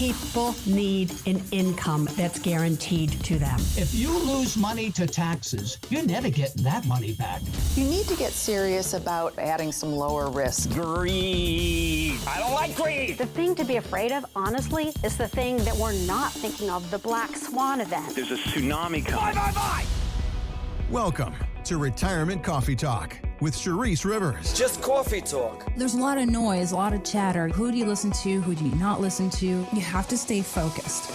People need an income that's guaranteed to them. If you lose money to taxes, you're never getting that money back. You need to get serious about adding some lower risk. Greed. I don't like greed. The thing to be afraid of, honestly, is the thing that we're not thinking of, the black swan event. There's a tsunami coming. Bye. Welcome to Retirement Coffee Talk with Charisse Rivers. Just coffee talk. There's a lot of noise, a lot of chatter. Who do you listen to? Who do you not listen to? You have to stay focused.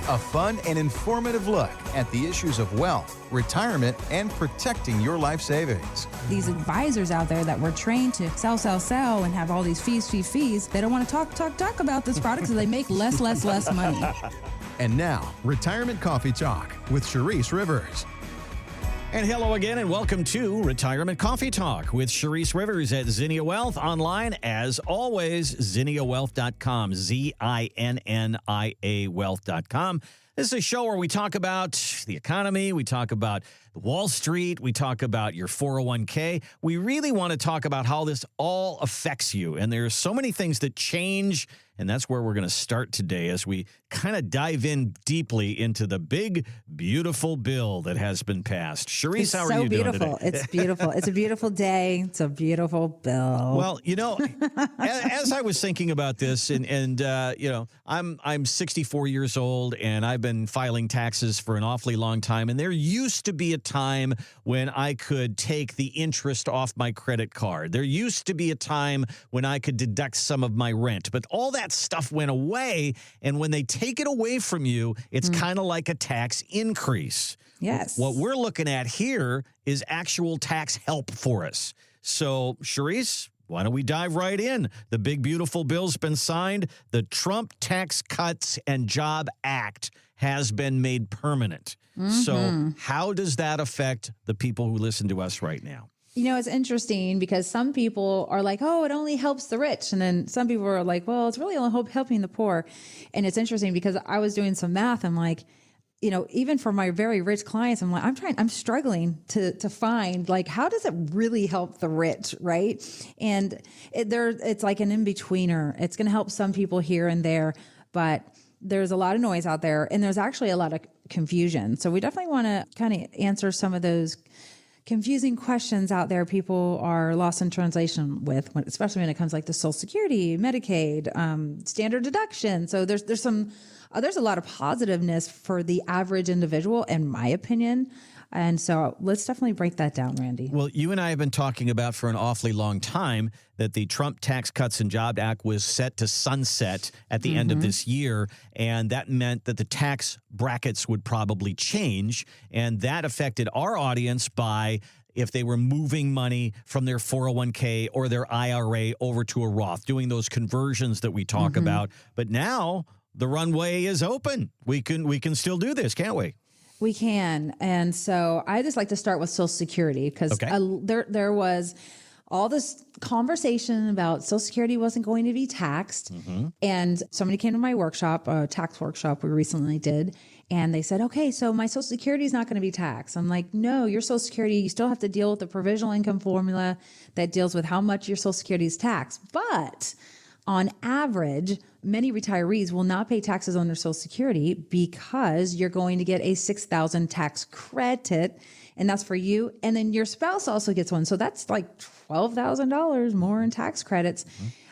A fun and informative look at the issues of wealth, retirement, and protecting your life savings. These advisors out there that were trained to sell, and have all these fees. They don't want to talk about this product, so they make less money. And now, Retirement Coffee Talk with Charisse Rivers. And hello again, and welcome to Retirement Coffee Talk with Charisse Rivers at Zinnia Wealth. Online, as always, ZinniaWealth.com, ZINNIA Wealth.com. This is a show where we talk about the economy, we talk about Wall Street, we talk about your 401k. We really want to talk about how this all affects you. And there's so many things that change, and that's where we're going to start today as we kind of dive in deeply into the big, beautiful bill that has been passed. Charisse, how are you doing today? It's beautiful. It's a beautiful day. It's a beautiful bill. Well, you know, as I was thinking about this, and you know, I'm 64 years old, and I've been filing taxes for an awfully long time, and there used to be a time when I could take the interest off my credit card. There used to be a time when I could deduct some of my rent, but all that stuff went away, and when they take it away from you, it's kind of like a tax increase. Yes. What we're looking at here is actual tax help for us. So, Charisse, why don't we dive right in? The big, beautiful bill's been signed. The Trump Tax Cuts and Job Act has been made permanent. So how does that affect the people who listen to us right now? You know, it's interesting because some people are like, oh, it only helps the rich. And then some people are like, well, it's really only helping the poor. And it's interesting because I was doing some math. I'm like, you know, even for my very rich clients, I'm like, I'm struggling to find, like, how does it really help the rich, right? And it's like an in-betweener. It's going to help some people here and there, but there's a lot of noise out there, and there's actually a lot of confusion. So we definitely want to kind of answer some of those confusing questions out there people are lost in translation with, especially when it comes like to Social Security, Medicaid, standard deduction. So there's a lot of positiveness for the average individual, in my opinion. And so let's definitely break that down, Randy. Well, you and I have been talking about for an awfully long time that the Trump Tax Cuts and Jobs Act was set to sunset at the end of this year. And that meant that the tax brackets would probably change. And that affected our audience by if they were moving money from their 401k or their IRA over to a Roth, doing those conversions that we talk about. But now the runway is open. We can still do this, can't we? We can. And so I just like to start with Social Security because there was all this conversation about Social Security wasn't going to be taxed. And somebody came to my workshop, a tax workshop we recently did, and they said, okay, so my Social Security is not going to be taxed. I'm like, no, your Social Security, you still have to deal with the provisional income formula that deals with how much your Social Security is taxed. But on average, many retirees will not pay taxes on their Social Security because you're going to get a $6,000 tax credit, and that's for you. And then your spouse also gets one. So that's like $12,000 more in tax credits.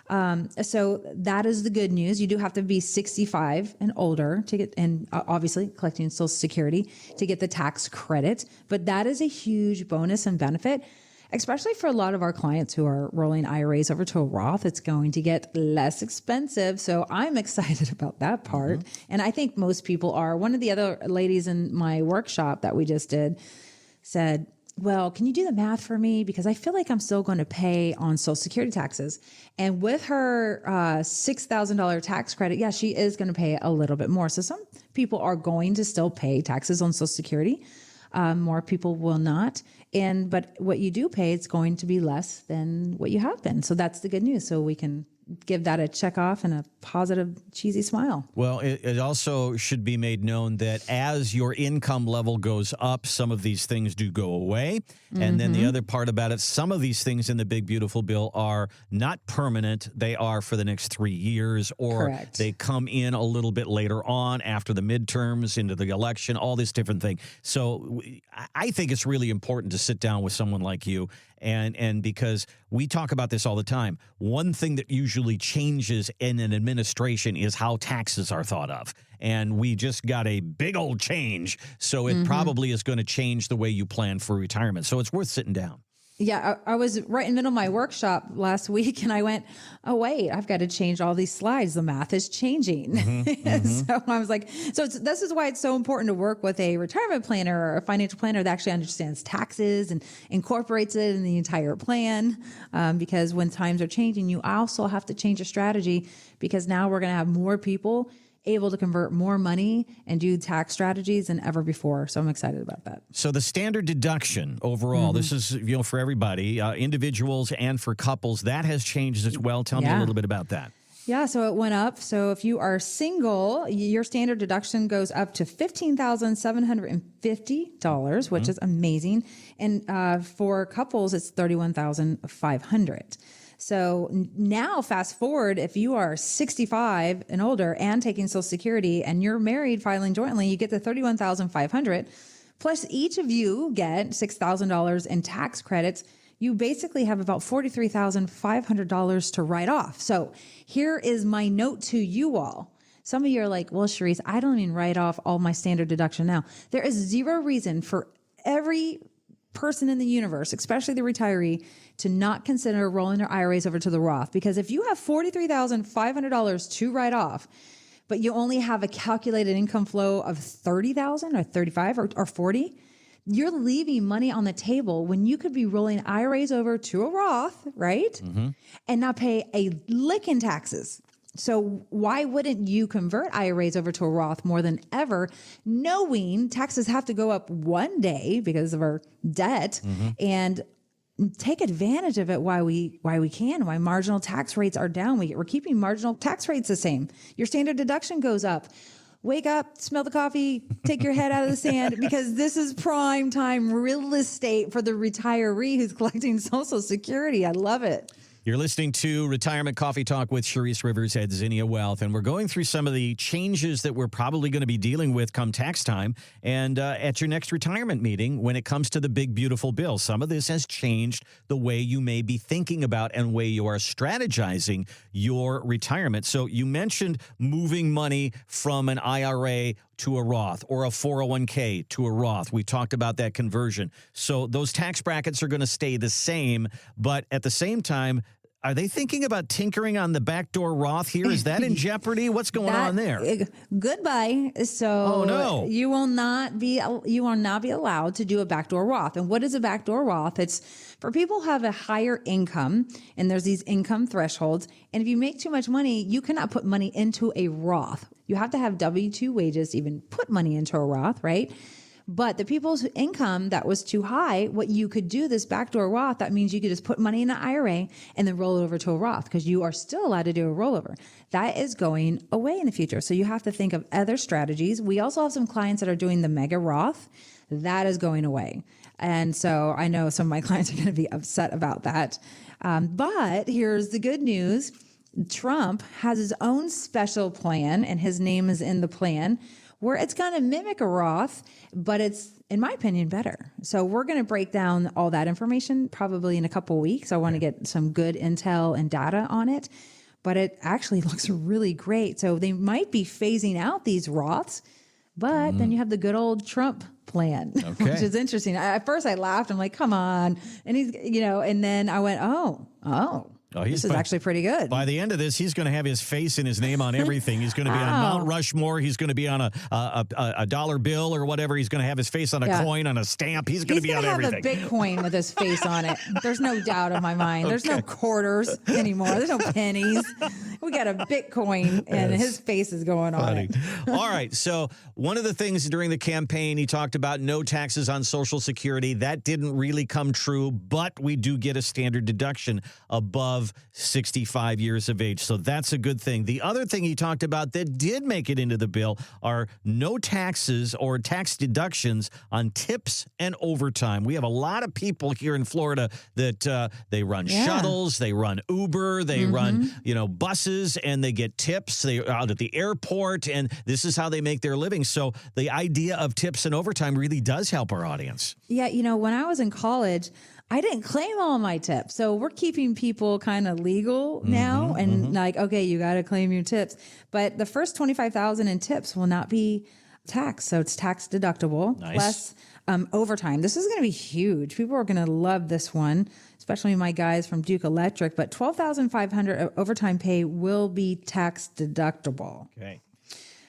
So that is the good news. You do have to be 65 and older to get, and obviously collecting Social Security to get the tax credit. But that is a huge bonus and benefit, especially for a lot of our clients who are rolling IRAs over to a Roth. It's going to get less expensive. So I'm excited about that part. And I think most people are. One of the other ladies in my workshop that we just did said, well, can you do the math for me? Because I feel like I'm still going to pay on Social Security taxes. And with her $6,000 tax credit, yeah, she is going to pay a little bit more. So some people are going to still pay taxes on Social Security. More people will not. But what you do pay, it's going to be less than what you have been. So that's the good news. So we can give that a check off and a positive, cheesy smile. Well, it also should be made known that as your income level goes up, some of these things do go away. And then the other part about it, some of these things in the Big Beautiful Bill are not permanent. They are for the next 3 years, or Correct. they come in a little bit later on after the midterms, into the election, all this different thing. So I think it's really important to sit down with someone like you. And because we talk about this all the time, one thing that usually changes in an administration is how taxes are thought of. And we just got a big old change. So it probably is going to change the way you plan for retirement. So it's worth sitting down. Yeah, I was right in the middle of my workshop last week and I went, oh, wait, I've got to change all these slides. The math is changing. So I was like, this is why it's so important to work with a retirement planner or a financial planner that actually understands taxes and incorporates it in the entire plan. Because when times are changing, you also have to change your strategy, because now we're going to have more people able to convert more money and do tax strategies than ever before. So I'm excited about that. So the standard deduction overall, this is, for everybody, individuals and for couples, that has changed as well. Tell me a little bit about that. Yeah, so it went up. So if you are single, your standard deduction goes up to $15,750, which is amazing. And for couples, it's $31,500. So now fast forward, if you are 65 and older and taking Social Security and you're married filing jointly, you get the $31,500. Plus each of you get $6,000 in tax credits. You basically have about $43,500 to write off. So here is my note to you all. Some of you are like, well, Sharice, I don't even write off all my standard deduction now. There is zero reason for every person in the universe, especially the retiree, to not consider rolling their IRAs over to the Roth. Because if you have $43,500 to write off, but you only have a calculated income flow of $30,000 or $35,000 or $40,000, you're leaving money on the table when you could be rolling IRAs over to a Roth, right? And not pay a lick in taxes. So why wouldn't you convert IRAs over to a Roth more than ever, knowing taxes have to go up one day because of our debt, and take advantage of it while we can, why marginal tax rates are down. We're keeping marginal tax rates the same. Your standard deduction goes up. Wake up, smell the coffee, take your head out of the sand, because this is prime time real estate for the retiree who's collecting Social Security. I love it. You're listening to Retirement Coffee Talk with Sharice Rivers at Zinnia Wealth, and we're going through some of the changes that we're probably going to be dealing with come tax time and at your next retirement meeting when it comes to the Big Beautiful Bill. Some of this has changed the way you may be thinking about and way you are strategizing your retirement. So you mentioned moving money from an IRA to a Roth or a 401k to a Roth. We talked about that conversion. So those tax brackets are going to stay the same, but at the same time, are they thinking about tinkering on the backdoor Roth here? Is that in jeopardy? What's going on there? Goodbye. So you will not be allowed to do a backdoor Roth. And what is a backdoor Roth? It's for people who have a higher income, and there's these income thresholds. And if you make too much money, you cannot put money into a Roth. You have to have W-2 wages to even put money into a Roth, right? But the people's income that was too high, what you could do, this backdoor Roth, that means you could just put money in an IRA and then roll it over to a Roth, because you are still allowed to do a rollover. That is going away in the future. So you have to think of other strategies. We also have some clients that are doing the mega Roth. That is going away. And so I know some of my clients are going to be upset about that. But here's the good news. Trump has his own special plan, and his name is in the plan, where it's going to mimic a Roth, but it's, in my opinion, better. So we're going to break down all that information probably in a couple of weeks. I want to get some good intel and data on it, but it actually looks really great. So they might be phasing out these Roths, but then you have the good old Trump plan, which is interesting. At first I laughed. I'm like, come on. And he's, and then I went, oh, this is actually pretty good. By the end of this, he's going to have his face and his name on everything. He's going to be on Mount Rushmore. He's going to be on a dollar bill or whatever. He's going to have his face on a coin, on a stamp. He's going to be on everything. He's going to have a Bitcoin with his face on it. There's no doubt in my mind. There's no quarters anymore. There's no pennies. We got a Bitcoin, and his face is going on it. All right. So one of the things during the campaign, he talked about no taxes on Social Security. That didn't really come true, but we do get a standard deduction above above 65 years of age. So that's a good thing. The other thing he talked about that did make it into the bill are no taxes or tax deductions on tips and overtime. We have a lot of people here in Florida that they run shuttles, they run Uber, they run, buses, and they get tips. They're out at the airport, and this is how they make their living. So the idea of tips and overtime really does help our audience. Yeah, when I was in college, I didn't claim all my tips. So we're keeping people kind of legal now and okay, you got to claim your tips. But the first $25,000 in tips will not be taxed. So it's tax deductible plus overtime. This is going to be huge. People are going to love this one, especially my guys from Duke Electric. But $12,500 overtime pay will be tax deductible. Okay.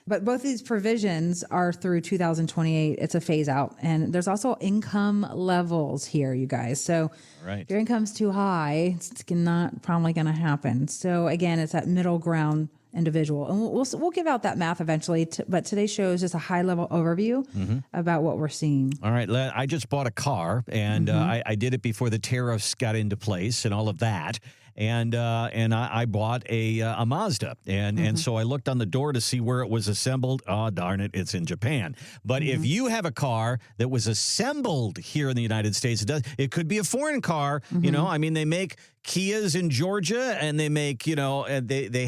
But both these provisions are through 2028. It's a phase out. And there's also income levels here, you guys. So if your income's too high, it's not probably going to happen. So again, it's that middle ground individual. And we'll give out that math eventually. But today's show is just a high level overview about what we're seeing. All right. I just bought a car, and I did it before the tariffs got into place and all of that. And I bought a Mazda, and so I looked on the door to see where it was assembled. Oh, darn it, it's in Japan. But if you have a car that was assembled here in the United States, it could be a foreign car. I mean, they make Kias in Georgia, and they make they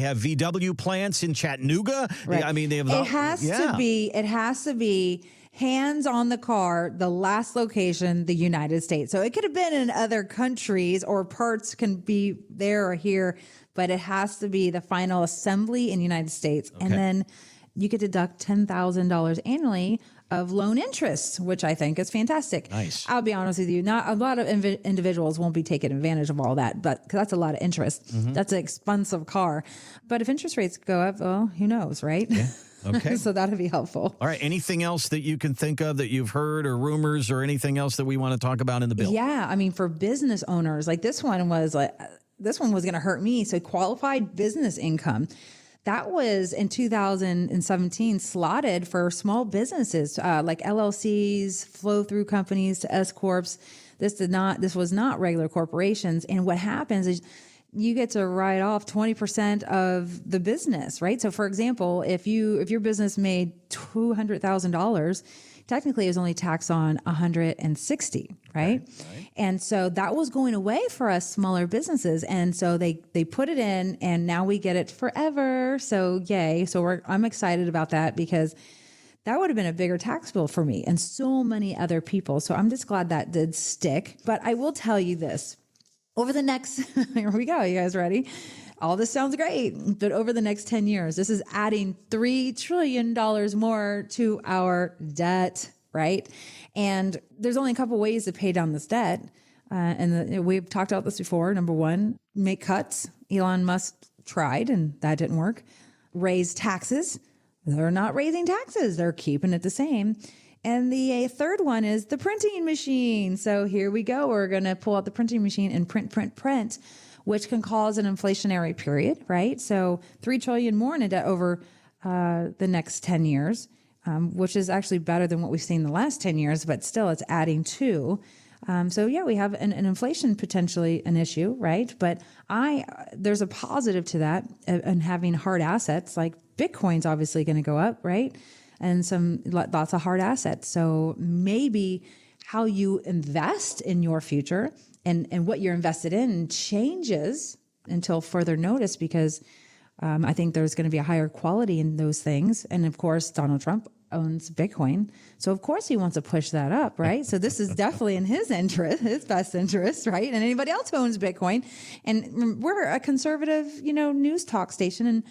have VW plants in Chattanooga. Right. I mean, they have. It has to be hands on the car, the last location, the United States. So it could have been in other countries, or parts can be there or here, but it has to be the final assembly in the United States. Okay. And then you could deduct $10,000 annually of loan interest, which I think is fantastic. Nice. I'll be honest with you, not a lot of individuals won't be taking advantage of all that, but because that's a lot of interest. That's an expensive car. But if interest rates go up, well, who knows, right? Yeah. Okay. So that'd be helpful. All right. Anything else that you can think of that you've heard, or rumors, or anything else that we want to talk about in the bill? Yeah. I mean, for business owners, this one was going to hurt me. So qualified business income, that was in 2017 slotted for small businesses, like LLCs, flow through companies to S corps. This was not regular corporations. And what happens is you get to write off 20% of the business, right? So for example, if your business made $200,000, technically it was only taxed on 160, right? And so that was going away for us smaller businesses. And so they put it in, and now we get it forever. So yay. So I'm excited about that, because that would have been a bigger tax bill for me and so many other people. So I'm just glad that did stick. But I will tell you this. Over the next, here we go, you guys ready? All this sounds great, but over the next 10 years, this is adding $3 trillion more to our debt, right? And there's only a couple ways to pay down this debt. We've talked about this before. Number one, make cuts. Elon Musk tried, and that didn't work. Raise taxes. They're not raising taxes. They're keeping it the same. And the third one is the printing machine. So here we go. We're going to pull out the printing machine and print, which can cause an inflationary period, right? So $3 trillion more in debt over the next 10 years, which is actually better than what we've seen the last 10 years, but still it's adding to. So yeah, we have an inflation, potentially an issue, right? But there's a positive to that, and having hard assets like Bitcoin's obviously going to go up, right? And lots of hard assets. So maybe how you invest in your future and what you're invested in changes until further notice, because I think there's going to be a higher quality in those things. And of course, Donald Trump owns Bitcoin. So of course he wants to push that up, right? So this is definitely in his interest, his best interest, right? And anybody else who owns Bitcoin. And we're a conservative, news talk station. And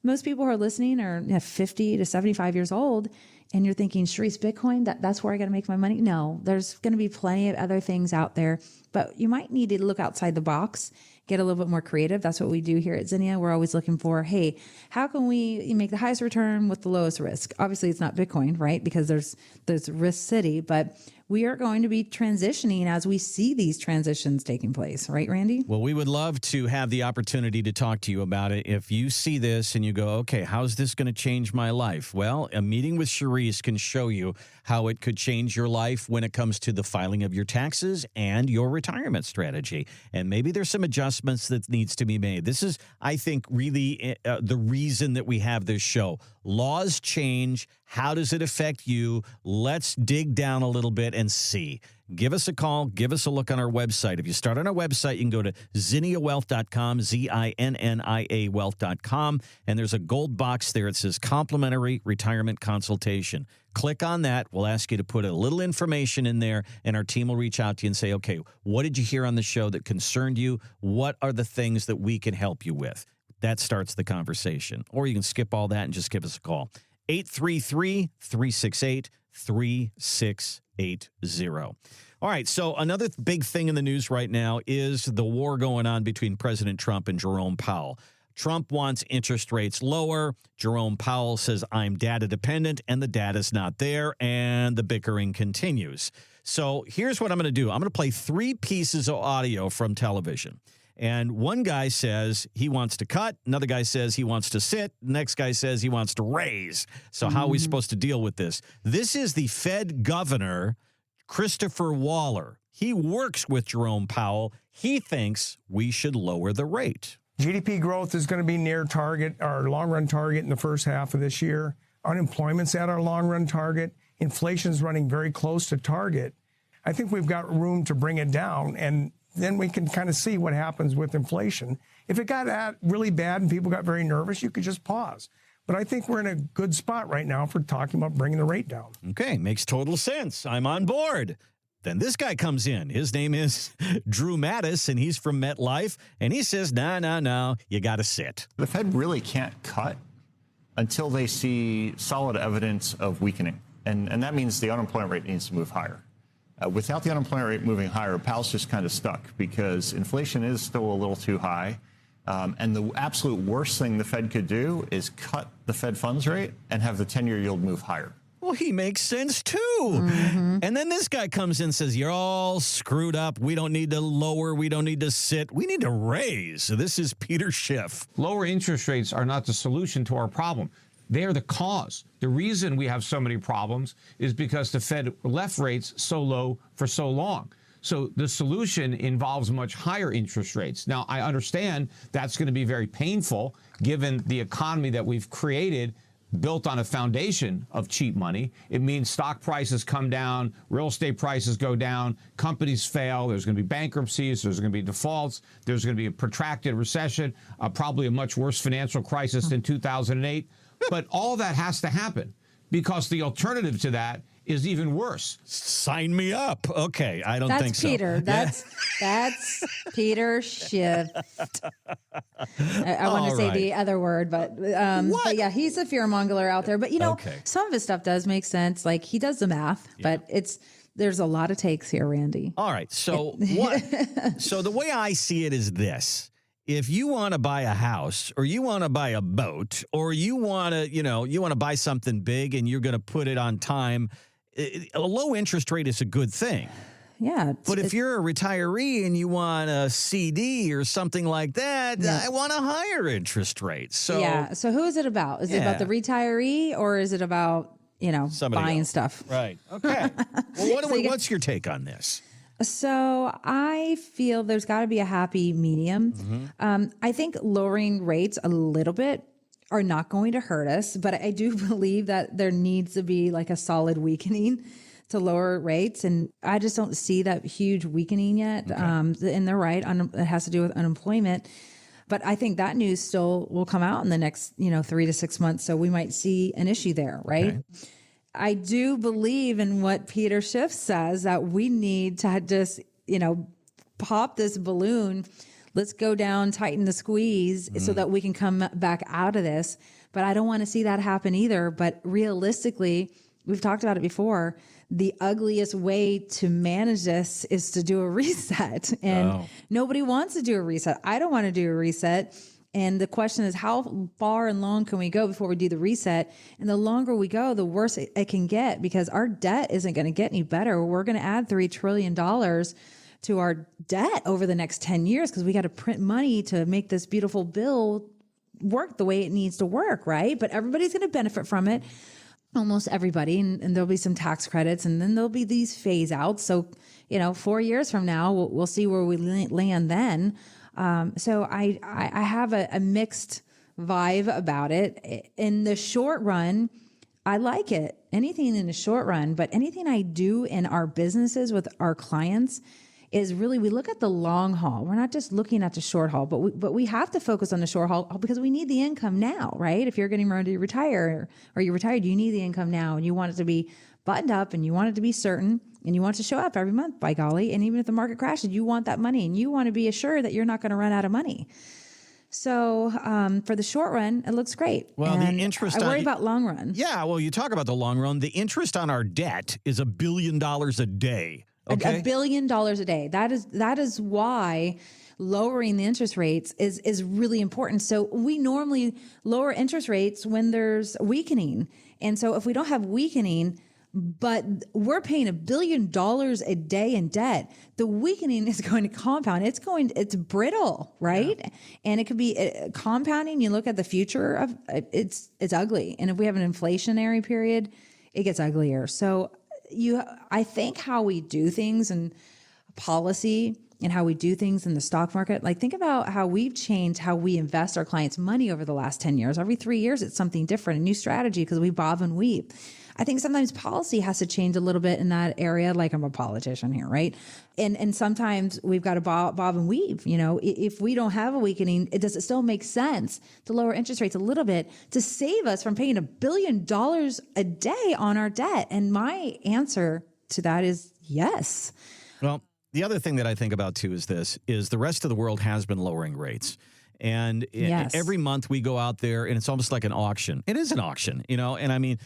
most people who are listening are 50 to 75 years old, and you're thinking, Sharice, Bitcoin, that's where I got to make my money. No, there's going to be plenty of other things out there, but you might need to look outside the box, get a little bit more creative. That's what we do here at Zinnia. We're always looking for, hey, how can we make the highest return with the lowest risk? Obviously, it's not Bitcoin, right? Because there's Risk City, but we are going to be transitioning as we see these transitions taking place. Right, Randy? Well, we would love to have the opportunity to talk to you about it. If you see this and you go, okay, how's this going to change my life? Well, a meeting with Cherise can show you how it could change your life when it comes to the filing of your taxes and your retirement strategy. And maybe there's some adjustments that needs to be made. This is, I think, really the reason that we have this show. Laws change. How does it affect you? Let's dig down a little bit and see. Give us a call. Give us a look on our website. If you start on our website, you can go to zinniawealth.com, ZINNIA wealth.com, and there's a gold box there. It says complimentary retirement consultation. Click on that. We'll ask you to put a little information in there, and our team will reach out to you and say, okay, what did you hear on the show that concerned you? What are the things that we can help you with? That starts the conversation. Or you can skip all that and just give us a call. 833-368-3680. All right, so another big thing in the news right now is the war going on between President Trump and Jerome Powell. Trump wants interest rates lower. Jerome Powell says, I'm data dependent, and the data's not there, and the bickering continues. So here's what I'm going to do. I'm going to play 3 pieces of audio from television. And one guy says he wants to cut. Another guy says he wants to sit. The next guy says he wants to raise. So how are we supposed to deal with this? This is the Fed governor, Christopher Waller. He works with Jerome Powell. He thinks we should lower the rate. GDP growth is going to be near target, our long-run target in the first half of this year. Unemployment's at our long-run target. Inflation's running very close to target. I think we've got room to bring it down, and then we can kind of see what happens with inflation. If it got really bad and people got very nervous, you could just pause. But I think we're in a good spot right now for talking about bringing the rate down. Okay, makes total sense. I'm on board. Then this guy comes in. His name is Drew Mattis, and he's from MetLife. And he says, no, you got to sit. The Fed really can't cut until they see solid evidence of weakening. And that means the unemployment rate needs to move higher. Without the unemployment rate moving higher, Powell's just kind of stuck because inflation is still a little too high. And the absolute worst thing the Fed could do is cut the Fed funds rate and have the 10-year yield move higher. Well, he makes sense, too. And then this guy comes in and says, you're all screwed up. We don't need to lower. We don't need to sit. We need to raise. So this is Peter Schiff. Lower interest rates are not the solution to our problem. They are the cause. The reason we have so many problems is because the Fed left rates so low for so long. So the solution involves much higher interest rates. Now, I understand that's going to be very painful given the economy that we've created built on a foundation of cheap money. It means stock prices come down, real estate prices go down, companies fail, there's going to be bankruptcies, there's going to be defaults, there's going to be a protracted recession, probably a much worse financial crisis than 2008. But all that has to happen because the alternative to that is even worse. Sign me up. Okay, I don't think so. Peter. That's Peter Schiff. I want to say the other word, but yeah, he's a fearmonger out there. But some of his stuff does make sense. Like he does the math, but there's a lot of takes here, Randy. All right. So so the way I see it is this. If you want to buy a house or you want to buy a boat or you want to buy something big and you're going to put it on time, a low interest rate is a good thing. Yeah. But if you're a retiree and you want a CD or something like that, I want a higher interest rate. So yeah. So who is it about? Is it about the retiree or is it about, somebody buying else. Stuff? Right. Okay. Well, what's your take on this? So I feel there's got to be a happy medium. Mm-hmm. I think lowering rates a little bit are not going to hurt us, but I do believe that there needs to be like a solid weakening to lower rates. And I just don't see that huge weakening yet. Okay. And they're right. It has to do with unemployment. But I think that news still will come out in the next, 3 to 6 months. So we might see an issue there, right? Okay. I do believe in what Peter Schiff says that we need to just, pop this balloon. Let's go down, tighten the squeeze so that we can come back out of this. But I don't want to see that happen either. But realistically, we've talked about it before. The ugliest way to manage this is to do a reset. And nobody wants to do a reset. I don't want to do a reset. And the question is, how far and long can we go before we do the reset? And the longer we go, the worse it can get, because our debt isn't going to get any better. We're going to add $3 trillion to our debt over the next 10 years because we got to print money to make this beautiful bill work the way it needs to work, right? But everybody's going to benefit from it. Almost everybody, and there'll be some tax credits, and then there'll be these phase outs. So, 4 years from now, we'll see where we land then. So I have a mixed vibe about it. In the short run, I like it. Anything in the short run, but anything I do in our businesses with our clients is really, we look at the long haul. We're not just looking at the short haul, but we have to focus on the short haul because we need the income now, right? If you're getting ready to retire or you're retired, you need the income now, and you want it to be buttoned up, and you want it to be certain, and you want it to show up every month, by golly. And even if the market crashes, you want that money, and you want to be assured that you're not going to run out of money. So for the short run, it looks great. Well, and the interest I worry about long run. Yeah, well, you talk about the long run. The interest on our debt is $1 billion a day. Okay. $1 billion a day. That is why lowering the interest rates is really important. So we normally lower interest rates when there's weakening. And so if we don't have weakening, but we're paying $1 billion a day in debt, the weakening is going to compound. It's brittle, right? Yeah. And it could be compounding. You look at the future of it's ugly. And if we have an inflationary period, it gets uglier. So I think how we do things and policy and how we do things in the stock market, like think about how we've changed how we invest our clients' money over the last 10 years. Every 3 years, it's something different, a new strategy, because we bob and weave. I think sometimes policy has to change a little bit in that area. Like, I'm a politician here, right? And sometimes we've got to bob and weave. If we don't have a weakening, does it still make sense to lower interest rates a little bit to save us from paying $1 billion a day on our debt? And my answer to that is yes. Well, the other thing that I think about too is the rest of the world has been lowering rates. And every month we go out there, and it's almost like an auction. It is an auction, and I mean,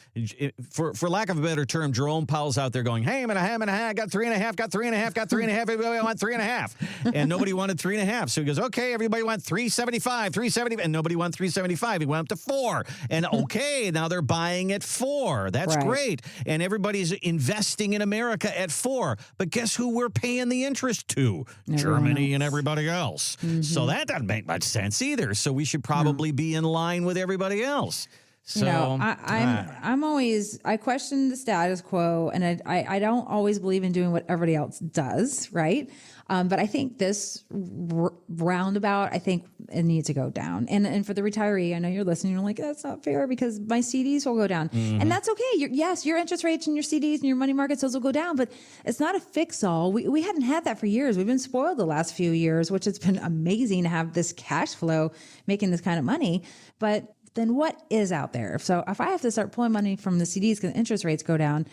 for lack of a better term, Jerome Powell's out there going, hey, I'm gonna have, got 3.5, got 3.5, got 3.5, everybody want 3.5. And nobody wanted 3.5. So he goes, okay, everybody want 375, 370, and nobody wanted 375. He went up to 4. And okay, now they're buying at 4. That's right. Great. And everybody's investing in America at 4. But guess who we're paying the interest to? Germany and everybody else. Mm-hmm. So that doesn't make much sense either. So we should probably be in line with everybody else. So I question the status quo, and I don't always believe in doing what everybody else does, right? But I think this roundabout, I think it needs to go down. And for the retiree, I know you're listening, you're like, that's not fair because my CDs will go down. Mm-hmm. And that's okay. Your interest rates and your CDs and your money markets, those will go down, but it's not a fix-all. We hadn't had that for years. We've been spoiled the last few years, which has been amazing to have this cash flow making this kind of money. But then what is out there? So if I have to start pulling money from the CDs because interest rates go down,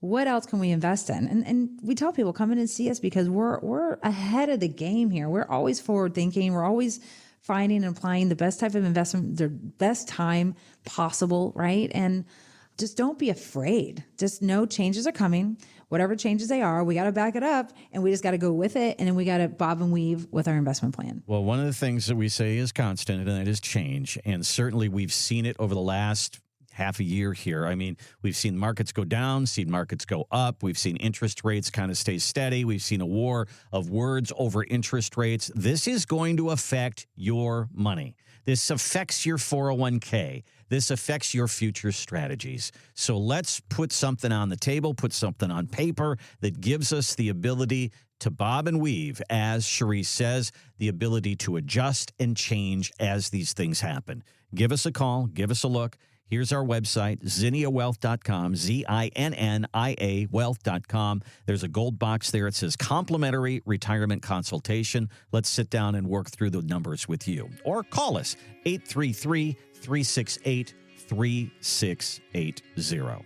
what else can we invest in? And we tell people, come in and see us because we're ahead of the game here. We're always forward thinking. We're always finding and applying the best type of investment, the best time possible, right? And just don't be afraid. Just know changes are coming. Whatever changes they are, we got to back it up, and we just got to go with it, and then we got to bob and weave with our investment plan. Well, one of the things that we say is constant, and that is change. And certainly we've seen it over the last half a year here. I mean, we've seen markets go down, seen markets go up. We've seen interest rates kind of stay steady. We've seen a war of words over interest rates. This is going to affect your money. This affects your 401k. This affects your future strategies. So let's put something on the table, put something on paper that gives us the ability to bob and weave, as Cherise says, the ability to adjust and change as these things happen. Give us a call. Give us a look. Here's our website, zinniawealth.com, ZINNIA wealth.com. There's a gold box there. It says complimentary retirement consultation. Let's sit down and work through the numbers with you. Or call us, 833-368-3680.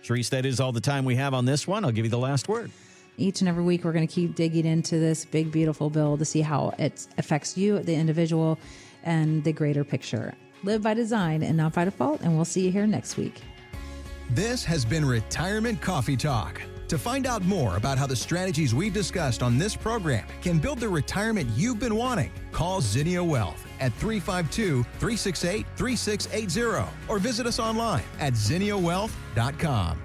Cherise, that is all the time we have on this one. I'll give you the last word. Each and every week, we're going to keep digging into this big, beautiful bill to see how it affects you, the individual, and the greater picture. Live by design and not by default, and we'll see you here next week. This has been Retirement Coffee Talk. To find out more about how the strategies we've discussed on this program can build the retirement you've been wanting, call Zinnia Wealth at 352-368-3680 or visit us online at zinniawealth.com.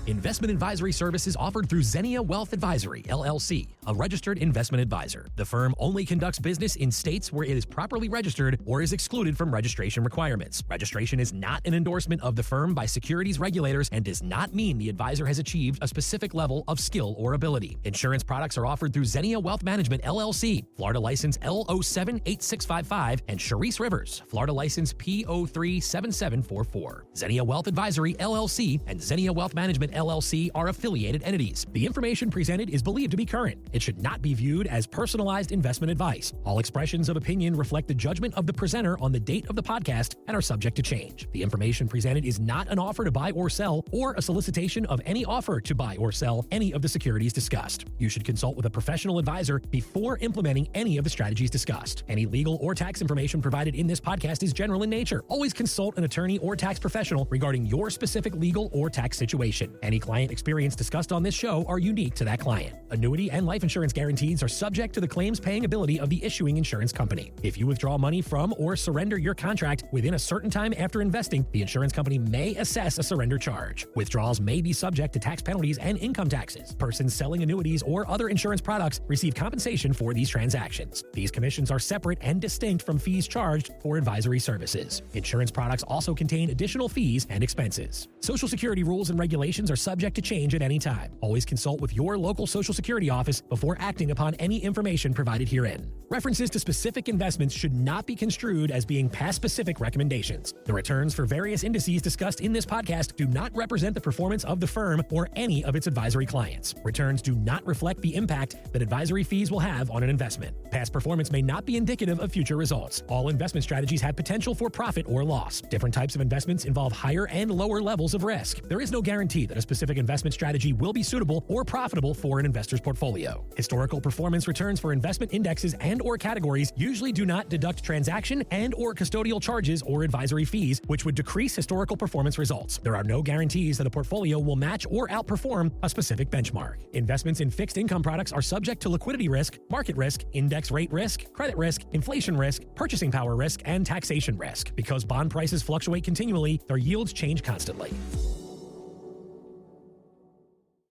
Investment advisory services offered through Zinnia Wealth Advisory, LLC, a registered investment advisor. The firm only conducts business in states where it is properly registered or is excluded from registration requirements. Registration is not an endorsement of the firm by securities regulators and does not mean the advisor has achieved a specific level of skill or ability. Insurance products are offered through Zinnia Wealth Management, LLC, Florida license L078655, and Sharice Rivers, Florida license P037744. Zinnia Wealth Advisory, LLC, and Zinnia Wealth Management, LLC are affiliated entities. The information presented is believed to be current. It should not be viewed as personalized investment advice. All expressions of opinion reflect the judgment of the presenter on the date of the podcast and are subject to change. The information presented is not an offer to buy or sell or a solicitation of any offer to buy or sell any of the securities discussed. You should consult with a professional advisor before implementing any of the strategies discussed. Any legal or tax information provided in this podcast is general in nature. Always consult an attorney or tax professional regarding your specific legal or tax situation. Any client experience discussed on this show are unique to that client. Annuity and life insurance guarantees are subject to the claims paying ability of the issuing insurance company. If you withdraw money from or surrender your contract within a certain time after investing, the insurance company may assess a surrender charge. Withdrawals may be subject to tax penalties and income taxes. Persons selling annuities or other insurance products receive compensation for these transactions. These commissions are separate and distinct from fees charged for advisory services. Insurance products also contain additional fees and expenses. Social Security rules and regulations are subject to change at any time. Always consult with your local Social Security office before acting upon any information provided herein. References to specific investments should not be construed as being past specific recommendations. The returns for various indices discussed in this podcast do not represent the performance of the firm or any of its advisory clients. Returns do not reflect the impact that advisory fees will have on an investment. Past performance may not be indicative of future results. All investment strategies have potential for profit or loss. Different types of investments involve higher and lower levels of risk. There is no guarantee that a specific investment strategy will be suitable or profitable for an investor's portfolio. Historical performance returns for investment indexes and or categories usually do not deduct transaction and or custodial charges or advisory fees, which would decrease historical performance results. There are no guarantees that a portfolio will match or outperform a specific benchmark. Investments in fixed income products are subject to liquidity risk, market risk, index rate risk, credit risk, inflation risk, purchasing power risk, and taxation risk. Because bond prices fluctuate continually, their yields change constantly.